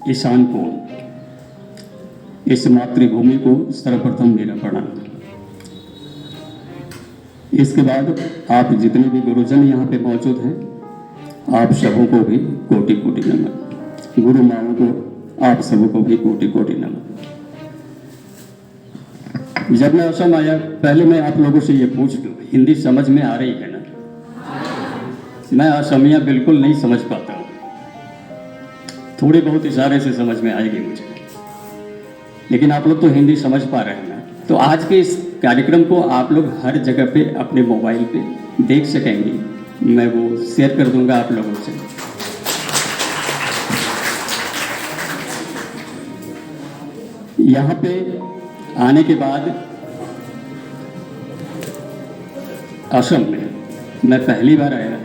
ईशान को, इस मातृभूमि को सर्वप्रथम मेरा प्रणाम। इसके बाद आप जितने भी गुरुजन यहाँ पे मौजूद हैं, आप सबों को भी कोटि कोटि नमन। गुरु माओं को आप सबों को भी कोटि कोटि नमन। जब मैं असम आया, पहले मैं आप लोगों से ये पूछ लूँ, हिंदी समझ में आ रही है ना? मैं असमिया बिल्कुल नहीं समझ पाता हूँ, थोड़ी बहुत इशारे से समझ में आएगी मुझे, लेकिन आप लोग तो हिंदी समझ पा रहे हैं ना। तो आज के इस कार्यक्रम को आप लोग हर जगह पे अपने मोबाइल पे देख सकेंगे, मैं वो शेयर कर दूंगा आप लोगों से। यहाँ पे आने के बाद असम में मैं पहली बार आया,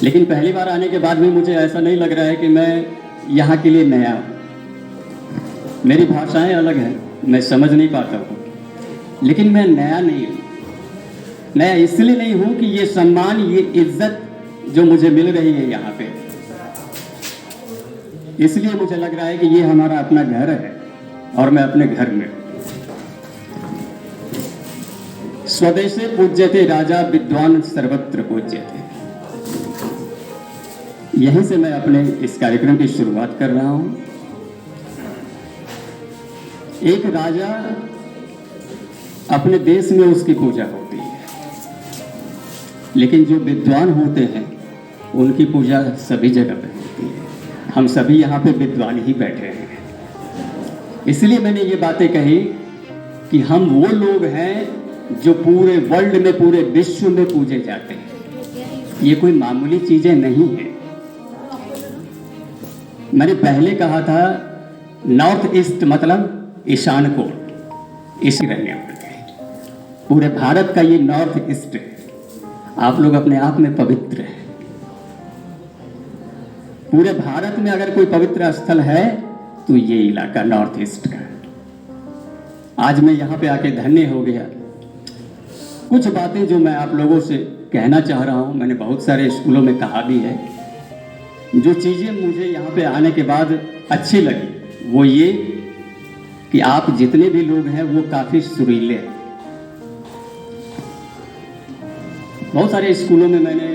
लेकिन पहली बार आने के बाद भी मुझे ऐसा नहीं लग रहा है कि मैं यहाँ के लिए नया हूँ। मेरी भाषाएं अलग हैं, मैं समझ नहीं पाता हूँ, लेकिन मैं नया नहीं हूँ। नया इसलिए नहीं हूँ कि ये सम्मान, ये इज्जत जो मुझे मिल रही है यहाँ पे, इसलिए मुझे लग रहा है कि ये हमारा अपना घर है और मैं अपने घर में हूँ। स्वदेशे पूज्यते राजा विद्वान सर्वत्र पूज्यते। यहीं से मैं अपने इस कार्यक्रम की शुरुआत कर रहा हूँ। एक राजा, अपने देश में उसकी पूजा होती है, लेकिन जो विद्वान होते हैं उनकी पूजा सभी जगह पे होती है। हम सभी यहाँ पे विद्वान ही बैठे हैं, इसलिए मैंने ये बातें कही कि हम वो लोग हैं जो पूरे वर्ल्ड में, पूरे विश्व में पूजे जाते हैं। ये कोई मामूली चीजें नहीं है। मैंने पहले कहा था, नॉर्थ ईस्ट मतलब ईशान कोण, इसी रहने वाले पूरे भारत का ये नॉर्थ ईस्ट है। आप लोग अपने आप में पवित्र हैं। पूरे भारत में अगर कोई पवित्र स्थल है तो ये इलाका नॉर्थ ईस्ट का है। आज मैं यहाँ पे आके धन्य हो गया। कुछ बातें जो मैं आप लोगों से कहना चाह रहा हूँ, मैंने बहुत सारे स्कूलों में कहा भी है। जो चीज़ें मुझे यहाँ पे आने के बाद अच्छी लगी वो ये कि आप जितने भी लोग हैं वो काफ़ी सुरीले हैं। बहुत सारे स्कूलों में मैंने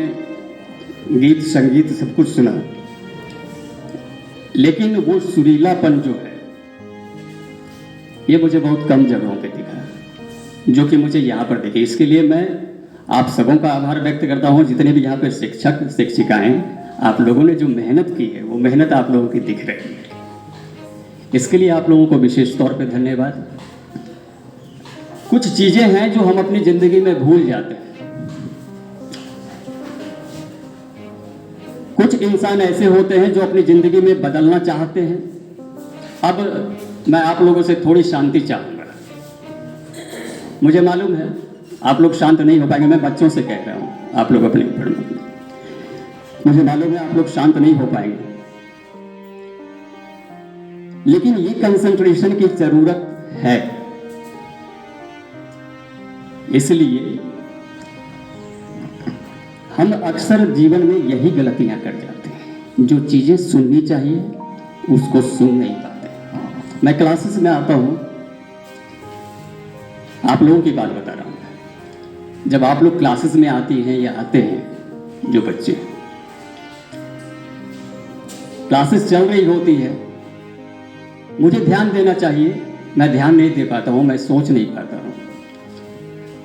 गीत संगीत सब कुछ सुना, लेकिन वो सुरीलापन जो है ये मुझे बहुत कम जगहों पे दिखा, जो कि मुझे यहाँ पर दिखे। इसके लिए मैं आप सबों का आभार व्यक्त करता हूँ। जितने भी यहाँ पे शिक्षक शिक्षिकाएं, आप लोगों ने जो मेहनत की है वो मेहनत आप लोगों की दिख रही है। इसके लिए आप लोगों को विशेष तौर पे धन्यवाद। कुछ चीज़ें हैं जो हम अपनी ज़िंदगी में भूल जाते हैं। कुछ इंसान ऐसे होते हैं जो अपनी ज़िंदगी में बदलना चाहते हैं। अब मैं आप लोगों से थोड़ी शांति चाहूँगा। मुझे मालूम है आप लोग शांत नहीं हो पाएंगे, मैं बच्चों से कह रहा हूँ, आप लोग अपने घर में, मुझे मालूम है आप लोग शांत नहीं हो पाएंगे, लेकिन ये कंसंट्रेशन की जरूरत है। इसलिए हम अक्सर जीवन में यही गलतियां कर जाते हैं, जो चीजें सुननी चाहिए उसको सुन नहीं पाते। मैं क्लासेस में आता हूं, आप लोगों की बात बता रहा हूं। जब आप लोग क्लासेस में आती हैं या आते हैं, जो बच्चे, क्लासेस चल रही होती है, मुझे ध्यान देना चाहिए, मैं ध्यान नहीं दे पाता हूँ, मैं सोच नहीं पाता हूँ।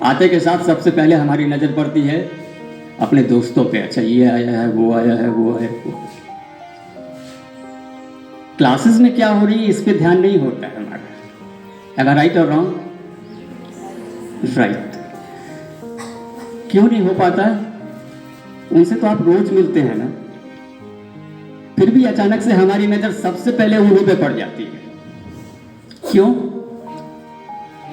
आते के साथ सबसे पहले हमारी नज़र पड़ती है अपने दोस्तों पे। अच्छा, ये आया है, वो आया है, वो है, वो। क्लासेस में क्या हो रही है इस पे ध्यान नहीं होता है हमारा। एम आई राइट और रॉन्ग? राइट। क्यों नहीं हो पाता? उनसे तो आप रोज मिलते हैं ना, फिर भी अचानक से हमारी नजर सबसे पहले उन्हीं पे पड़ जाती है। क्यों?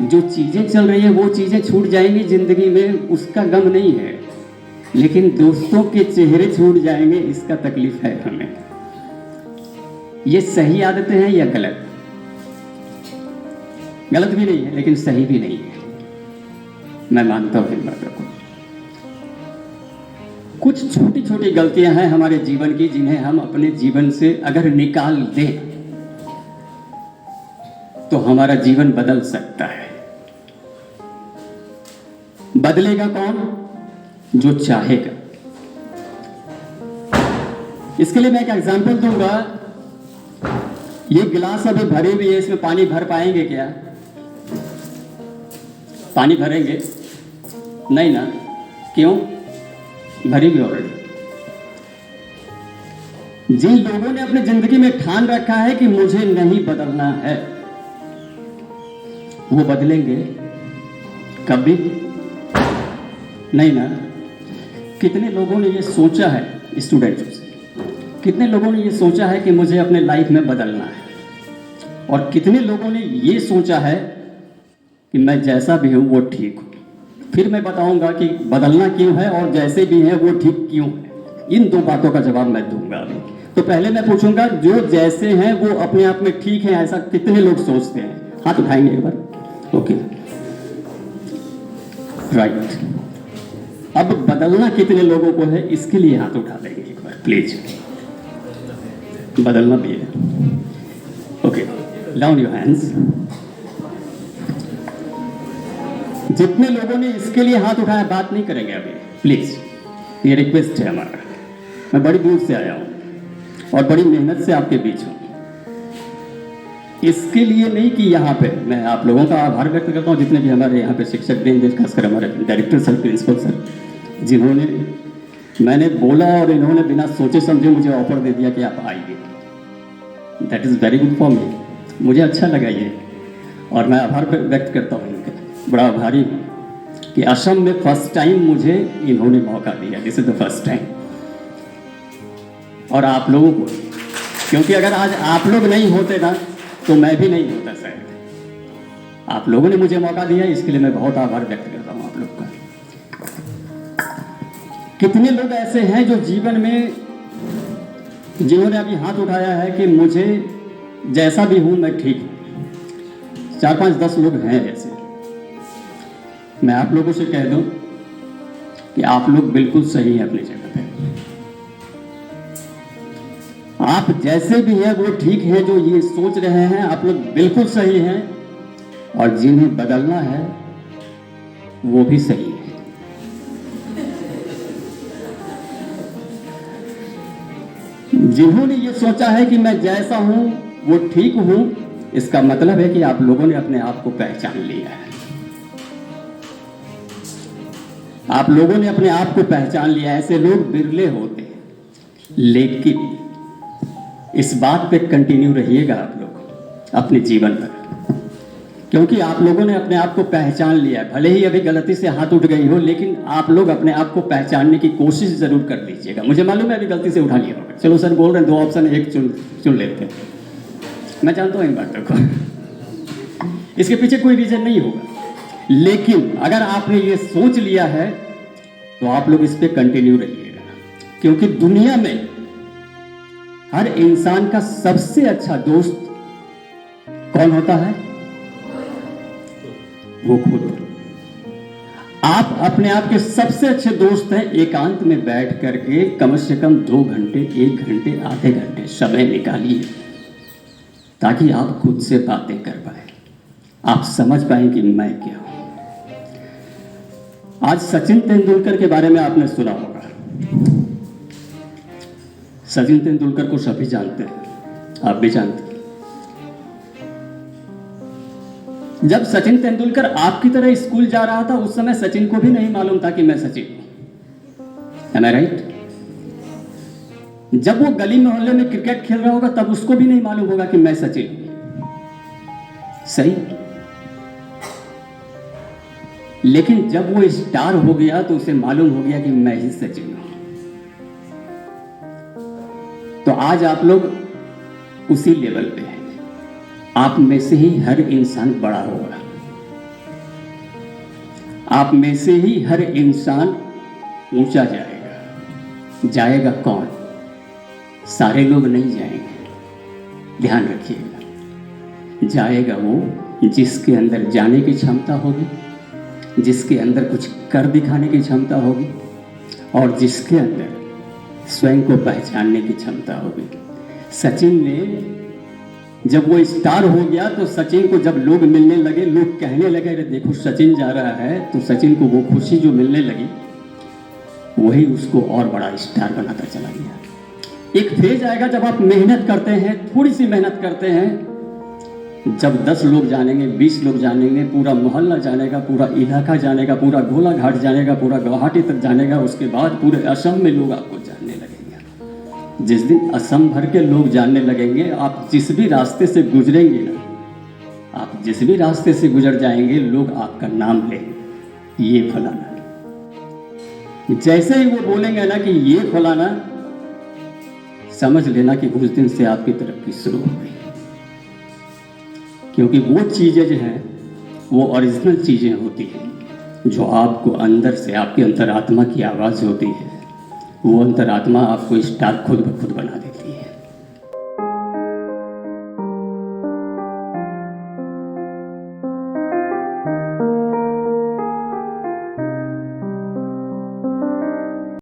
जो चीजें चल रही है वो चीजें छूट जाएंगी जिंदगी में, उसका गम नहीं है, लेकिन दोस्तों के चेहरे छूट जाएंगे, इसका तकलीफ है हमें। ये सही आदतें हैं या गलत? गलत भी नहीं है लेकिन सही भी नहीं है, मैं मानता हूं इन बातों को। कुछ छोटी छोटी गलतियां हैं हमारे जीवन की, जिन्हें हम अपने जीवन से अगर निकाल दें तो हमारा जीवन बदल सकता है। बदलेगा कौन? जो चाहेगा। इसके लिए मैं एक एग्जांपल दूंगा। ये गिलास अभी भरी हुई है, इसमें पानी भर पाएंगे क्या? पानी भरेंगे? नहीं ना। क्यों? भरी हुई ऑलरेडी। जिन लोगों ने अपनी जिंदगी में ठान रखा है कि मुझे नहीं बदलना है, वो बदलेंगे कभी नहीं ना। कितने लोगों ने ये सोचा है, स्टूडेंट्स से कितने लोगों ने ये सोचा है कि मुझे अपने लाइफ में बदलना है, और कितने लोगों ने ये सोचा है कि मैं जैसा भी हूं वो ठीक हूं। फिर मैं बताऊंगा कि बदलना क्यों है और जैसे भी है वो ठीक क्यों है। इन दो बातों का जवाब मैं दूंगा अभी। तो पहले मैं पूछूंगा, जो जैसे हैं वो अपने आप में ठीक है, ऐसा कितने लोग सोचते हैं? हाथ उठाएंगे एक बार। Okay, right. अब बदलना कितने लोगों को है, इसके लिए हाथ उठा लेंगे एक बार प्लीज। बदलना भी है। Okay, down your hands. जितने लोगों ने इसके लिए हाथ उठाया, बात नहीं करेंगे अभी प्लीज, ये रिक्वेस्ट है हमारा। मैं बड़ी दूर से आया हूं और बड़ी मेहनत से आपके बीच हूं। इसके लिए नहीं कि यहाँ पे मैं आप लोगों का आभार व्यक्त करता हूँ, जितने भी हमारे यहाँ पे शिक्षक वृंद, खासकर हमारे डायरेक्टर सर, प्रिंसिपल सर, जिन्होंने, मैंने बोला और इन्होंने बिना सोचे समझे मुझे ऑफर दे दिया कि आप आइए। That is very good for me. मुझे अच्छा लगा ये, और मैं आभार व्यक्त करता हूँ इनका, बड़ा आभारी हूँ कि असम में फर्स्ट टाइम मुझे इन्होंने मौका दिया। This is the first time. और आप लोगों को, क्योंकि अगर आज आप लोग नहीं होते ना तो मैं भी नहीं होता शायद। आप लोगों ने मुझे मौका दिया, इसके लिए मैं बहुत आभार व्यक्त करता हूँ आप लोग का। कितने लोग ऐसे हैं जो जीवन में, जिन्होंने अभी हाथ उठाया है कि मुझे जैसा भी हूं मैं ठीक हूं? 4-5-10 लोग हैं ऐसे। मैं आप लोगों से कह दूं कि आप लोग बिल्कुल सही हैं अपनी जगह पे। आप जैसे भी हैं वो ठीक है। जो ये सोच रहे हैं आप लोग बिल्कुल सही हैं, और जिन्हें बदलना है वो भी सही है। जिन्होंने ये सोचा है कि मैं जैसा हूं वो ठीक हूं, इसका मतलब है कि आप लोगों ने अपने आप को पहचान लिया है। आप लोगों ने अपने आप को पहचान लिया। ऐसे लोग बिरले होते हैं, लेकिन इस बात पे कंटिन्यू रहिएगा आप लोग अपने जीवन पर, क्योंकि आप लोगों ने अपने आप को पहचान लिया है। भले ही अभी गलती से हाथ उठ गई हो, लेकिन आप लोग अपने आप को पहचानने की कोशिश जरूर कर लीजिएगा। मुझे मालूम है अभी गलती से उठा लिया होगा। चलो सर बोल रहे हैं 2 ऑप्शन, एक चुन लेते हैं। मैं जानता हूँ इन बातों को, इसके पीछे कोई रीजन नहीं होगा, लेकिन अगर आपने ये सोच लिया है तो आप लोग इस पे कंटिन्यू रहिएगा। क्योंकि दुनिया में हर इंसान का सबसे अच्छा दोस्त कौन होता है? वो खुद। आप अपने आप के सबसे अच्छे दोस्त हैं। एकांत में बैठ करके कम से कम 2 घंटे, 1 घंटे, आधे घंटे समय निकालिए, ताकि आप खुद से बातें कर पाए, आप समझ पाए कि मैं क्या हूं। आज सचिन तेंदुलकर के बारे में आपने सुना होगा। सचिन तेंदुलकर को सभी जानते हैं, आप भी जानते हैं। जब सचिन तेंदुलकर आपकी तरह स्कूल जा रहा था, उस समय सचिन को भी नहीं मालूम था कि मैं सचिन हूं। Am I right? जब वो गली मोहल्ले में क्रिकेट खेल रहा होगा, तब उसको भी नहीं मालूम होगा कि मैं सचिन हूं। सही। लेकिन जब वो स्टार हो गया तो उसे मालूम हो गया कि मैं ही सचिन हूं। तो आज आप लोग उसी लेवल पे हैं। आप में से ही हर इंसान बड़ा होगा। आप में से ही हर इंसान ऊंचा जाएगा। जाएगा कौन? सारे लोग नहीं जाएंगे, ध्यान रखिएगा। जाएगा वो जिसके अंदर जाने की क्षमता होगी, जिसके अंदर कुछ कर दिखाने की क्षमता होगी, और जिसके अंदर स्वयं को पहचानने की क्षमता होगी। सचिन ने जब वो स्टार हो गया तो सचिन को जब लोग मिलने लगे, लोग कहने लगे अरे देखो सचिन जा रहा है, तो सचिन को वो खुशी जो मिलने लगी वही उसको और बड़ा स्टार बनाता चला गया। एक फेज आएगा जब आप मेहनत करते हैं, थोड़ी सी मेहनत करते हैं, जब 10 लोग जानेंगे, 20 लोग जानेंगे, पूरा मोहल्ला जानेगा, पूरा इलाका जानेगा, पूरा गोलाघाट जानेगा, पूरा गुवाहाटी तक जानेगा, उसके बाद पूरे असम में लोग आपको जानने लगेंगे। जिस दिन असम भर के लोग जानने लगेंगे, आप जिस भी रास्ते से गुजरेंगे ना, आप जिस भी रास्ते से गुजर जाएंगे, लोग आपका नाम लेंगे, ये फलाना। जैसे ही वो बोलेंगे ना कि ये फलाना, समझ लेना कि उस दिन से आपकी तरक्की शुरू हो गई। क्योंकि वो चीज़ें जो हैं वो ओरिजिनल चीज़ें होती हैं, जो आपको अंदर से, आपकी अंतरात्मा की आवाज़ होती है, वो अंतरात्मा आपको स्टार खुद ब खुद बना देती है।